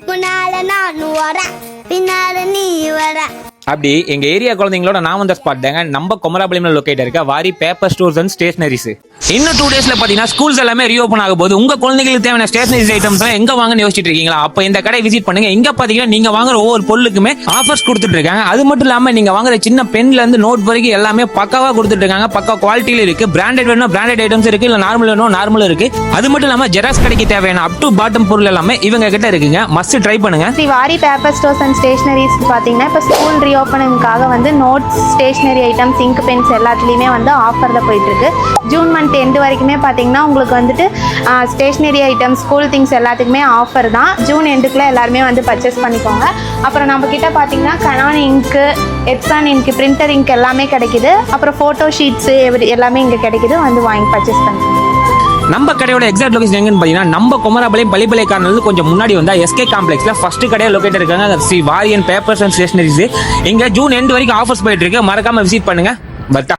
முன்னால நான் வரேன், பின்னால நீ வர. அப்படி எங்க ஏரியா குழந்தைங்களோட நான் வந்த ஸ்பாட் தாங்க நம்ம குமராபாளையம்ல லொகேட் இருக்க வாரி பேப்பர் ஸ்டோர்ஸ் அண்ட் ஸ்டேஷனரிஸ். இன்னும் 2 டேஸ்ல பாத்தீங்கன்னா ஸ்கூல்ஸ் எல்லாமே ரீஓபன் ஆக போகுது. உங்க குழந்தைகளுக்கு தேவையான ஸ்டேஷனரிஸ் ஐட்டம்ஸ் எங்க வாங்கன்னு யோசிச்சுட்டு இருக்கீங்களா? அப்ப இந்த கடை விசிட் பண்ணுங்க. இங்க பாத்தீங்கன்னா நீங்க வாங்குற ஒவ்வொரு பொருளுக்குமே ஆஃபர்ஸ் கொடுத்துட்டு இருக்காங்க. அது மட்டும் இல்லாம நீங்க வாங்குற சின்ன பென்ல இருந்து நோட் வரைக்கும் எல்லாமே பக்காவா கொடுத்துட்டு இருக்காங்க. பக்கா குவாலிட்டியில இருக்கு. பிராண்டட் வேணும் பிராண்டட் ஐட்டம்ஸ் இருக்கு, இல்ல நார்மல் வேணும் நார்மல் இருக்கு. அது மட்டும் இல்லாம ஜெராக்ஸ் கடைக்கு தேவையான அப் டு பாட்டம் பொருள் எல்லாமே இவங்க கிட்ட இருக்குங்க. மஸ்ட் ட்ரை பண்ணுங்க. ஸ்ரீ வாரி பேப்பர் ஸ்டோர்ஸ் அண்ட் ஸ்டேஷனரிஸ் பார்த்தீங்கன்னா இப்போ ஸ்கூல் ரீஓப்பனிங்காக வந்து notes stationery items ink pens எல்லாத்துலேயுமே வந்து ஆஃபரில் போயிட்டுருக்கு. ஜூன் மந்த் எண்டு வரைக்குமே பார்த்தீங்கன்னா உங்களுக்கு வந்துட்டு ஸ்டேஷனரி ஐட்டம்ஸ் ஸ்கூல் திங்ஸ் எல்லாத்துக்குமே ஆஃபர் தான். ஜூன் எண்டுக்குள்ளே எல்லாருமே வந்து பர்ச்சேஸ் பண்ணிக்கோங்க. அப்புறம் நம்ம கிட்ட பார்த்தீங்கன்னா Canaan ink, Epson ink, printer ink எல்லாமே கிடைக்குது. அப்புறம் ஃபோட்டோ ஷீட்ஸு எல்லாமே இங்கே கிடைக்குது. வந்து வாங்கி பர்ச்சேஸ் பண்ணிக்கோங்க. நம்ம கடையோட எக்ஸாக்ட் லொகேஷன் எங்கன்னு பாத்தீங்கன்னா நம்ம குமராபாளையம் பள்ளிப்பளை கார்னர்ல கொஞ்சம் முன்னாடி வந்தா எஸ்கே காம்ப்ளெக்ஸ்ல ஃபர்ஸ்ட் கடையா லொகேட் இருக்காங்க Sri Variyan papers and stationeries. இங்க ஜூன் எண்ட் வரைக்கும் ஆஃபர்ஸ் போயிட்டு இருக்கு. மறக்காம விசிட் பண்ணுங்க. பத்தா